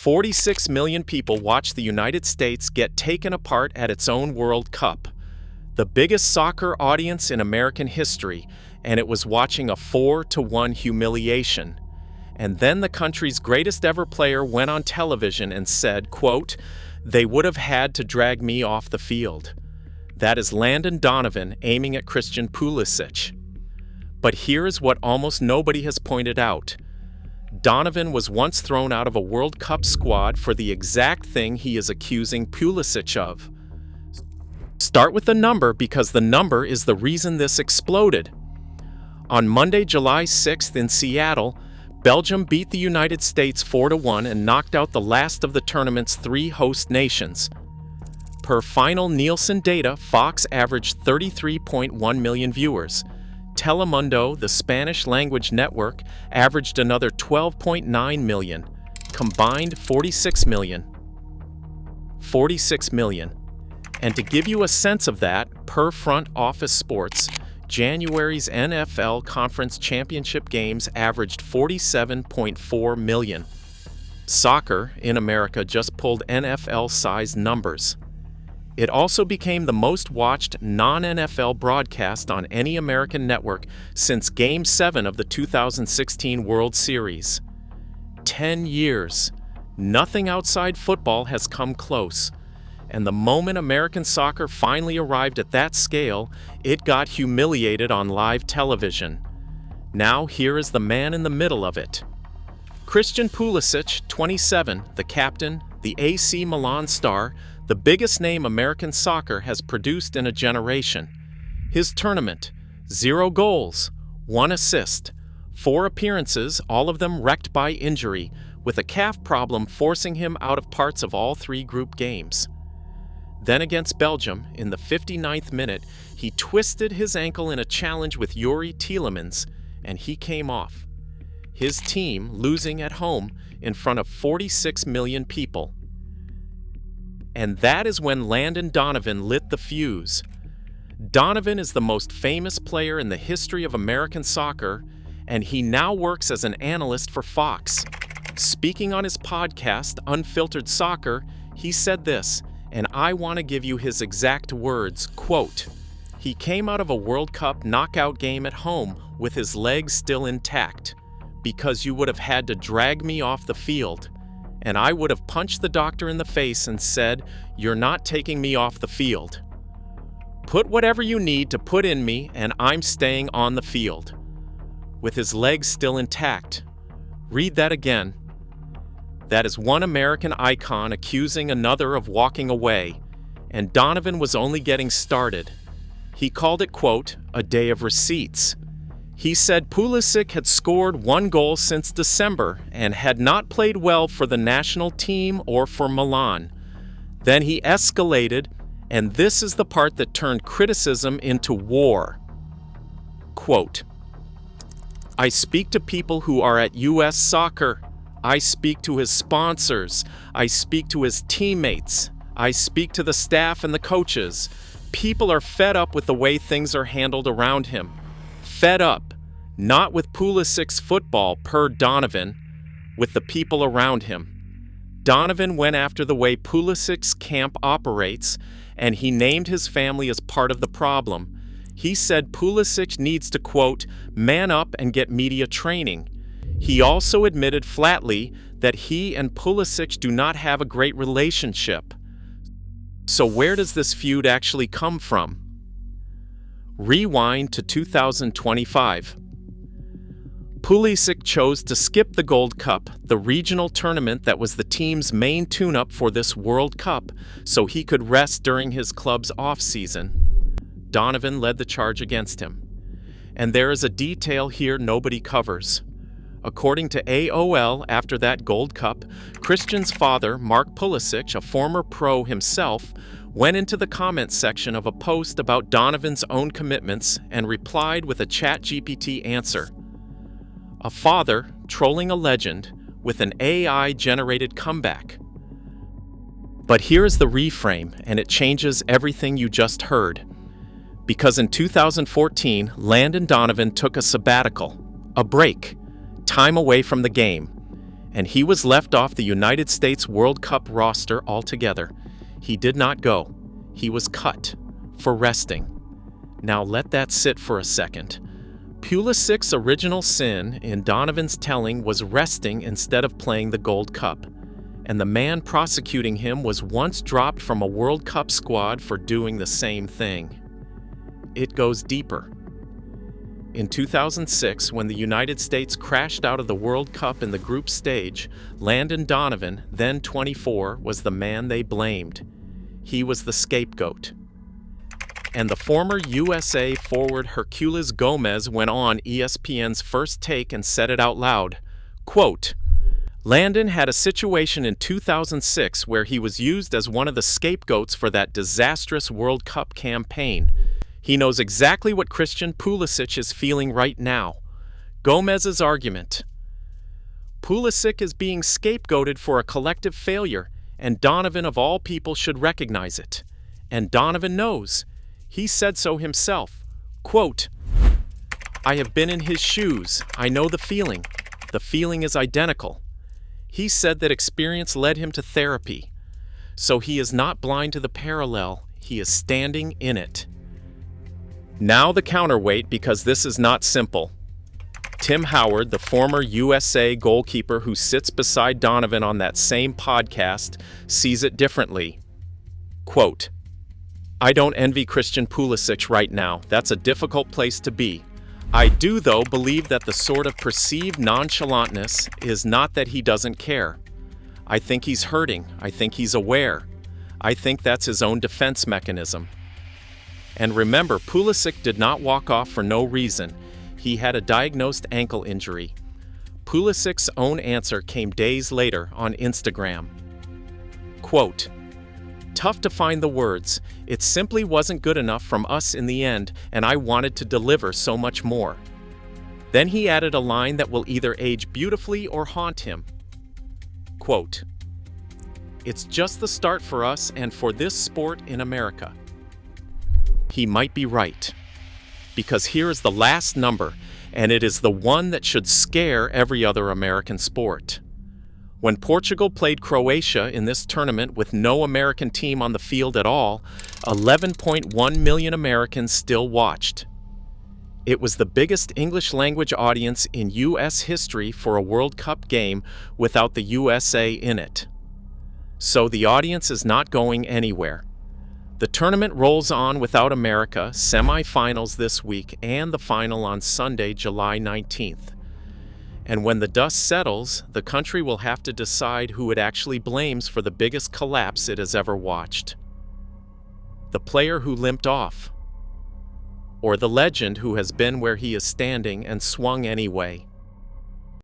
46 million people watched the United States get taken apart at its own World Cup, the biggest soccer audience in American history, and it was watching a 4-1 humiliation. And then the country's greatest ever player went on television and said, quote, "They would have had to drag me off the field." That is Landon Donovan aiming at Christian Pulisic. But here is what almost nobody has pointed out. Donovan was once thrown out of a World Cup squad for the exact thing he is accusing Pulisic of. Start with the number because the number is the reason this exploded. On Monday, July 6th in Seattle, Belgium beat the United States 4-1 and knocked out the last of the tournament's 3 host nations. Per final Nielsen data, Fox averaged 33.1 million viewers. Telemundo, the Spanish-language network, averaged another 12.9 million. Combined, 46 million. 46 million. And to give you a sense of that, per Front Office Sports, January's NFL Conference Championship games averaged 47.4 million. Soccer in America just pulled NFL-sized numbers. It also became the most watched non-NFL broadcast on any American network since Game 7 of the 2016 World Series. 10 years. Nothing outside football has come close. And the moment American soccer finally arrived at that scale, it got humiliated on live television. Now here is the man in the middle of it. Christian Pulisic, 27, the captain, the AC Milan star, the biggest name American soccer has produced in a generation. His tournament, 0 goals, 1 assist, 4 appearances, all of them wrecked by injury, with a calf problem forcing him out of parts of all 3 group games. Then against Belgium, in the 59th minute, he twisted his ankle in a challenge with Yuri Tielemans, and he came off. His team losing at home in front of 46 million people. And that is when Landon Donovan lit the fuse. Donovan is the most famous player in the history of American soccer, and he now works as an analyst for Fox. Speaking on his podcast, Unfiltered Soccer, he said this, and I want to give you his exact words, quote, "He came out of a World Cup knockout game at home with his legs still intact, because you would have had to drag me off the field. And I would have punched the doctor in the face and said, 'You're not taking me off the field. Put whatever you need to put in me, and I'm staying on the field.' With his legs still intact." Read that again. That is one American icon accusing another of walking away, and Donovan was only getting started. He called it, quote, "a day of receipts." He said Pulisic had scored 1 goal since December and had not played well for the national team or for Milan. Then he escalated, and this is the part that turned criticism into war. Quote, "I speak to people who are at US Soccer. I speak to his sponsors. I speak to his teammates. I speak to the staff and the coaches. People are fed up with the way things are handled around him. Fed up, not with Pulisic's football, per Donovan, with the people around him. Donovan went after the way Pulisic's camp operates, and he named his family as part of the problem. He said Pulisic needs to, quote, 'man up and get media training.' He also admitted flatly that he and Pulisic do not have a great relationship. So where does this feud actually come from? Rewind to 2025. Pulisic chose to skip the Gold Cup, the regional tournament that was the team's main tune-up for this World Cup, so he could rest during his club's off-season. Donovan led the charge against him. And there is a detail here nobody covers. According to AOL, after that Gold Cup, Christian's father, Mark Pulisic, a former pro himself, went into the comments section of a post about Donovan's own commitments and replied with a ChatGPT answer. A father trolling a legend with an AI-generated comeback. But here is the reframe, and it changes everything you just heard. Because in 2014, Landon Donovan took a sabbatical, a break, time away from the game. and he was left off the United States World Cup roster altogether. He did not go. He was cut for resting. Now let that sit for a second. Pulisic's original sin in Donovan's telling was resting instead of playing the Gold Cup, and the man prosecuting him was once dropped from a World Cup squad for doing the same thing. It goes deeper. In 2006, when the United States crashed out of the World Cup in the group stage, Landon Donovan, then 24, was the man they blamed. He was the scapegoat. And the former USA forward Herculez Gomez went on ESPN's First Take and said it out loud. Quote, Landon had a situation in 2006 where he was used as one of the scapegoats for that disastrous World Cup campaign. He knows exactly what Christian Pulisic is feeling right now. Gomez's argument. Pulisic is being scapegoated for a collective failure, and Donovan of all people should recognize it. And Donovan knows. He said so himself. Quote, I have been in his shoes. I know the feeling. The feeling is identical. He said that experience led him to therapy. So he is not blind to the parallel. He is standing in it. Now the counterweight, because this is not simple. Tim Howard, the former USA goalkeeper who sits beside Donovan on that same podcast, sees it differently. Quote, I don't envy Christian Pulisic right now. That's a difficult place to be. I do, though, believe that the sort of perceived nonchalantness is not that he doesn't care. I think he's hurting. I think he's aware. I think that's his own defense mechanism. And remember, Pulisic did not walk off for no reason. He had a diagnosed ankle injury. Pulisic's own answer came days later on Instagram. Quote, tough to find the words. It simply wasn't good enough from us in the end, and I wanted to deliver so much more. Then he added a line that will either age beautifully or haunt him. Quote, it's just the start for us and for this sport in America. He might be right. Because here is the last number, and it is the one that should scare every other American sport. When Portugal played Croatia in this tournament with no American team on the field at all, 11.1 million Americans still watched. It was the biggest English-language audience in U.S. history for a World Cup game without the USA in it. So the audience is not going anywhere. The tournament rolls on without America, semifinals this week, and the final on Sunday, July 19th. And when the dust settles, the country will have to decide who it actually blames for the biggest collapse it has ever watched. The player who limped off, or the legend who has been where he is standing and swung anyway.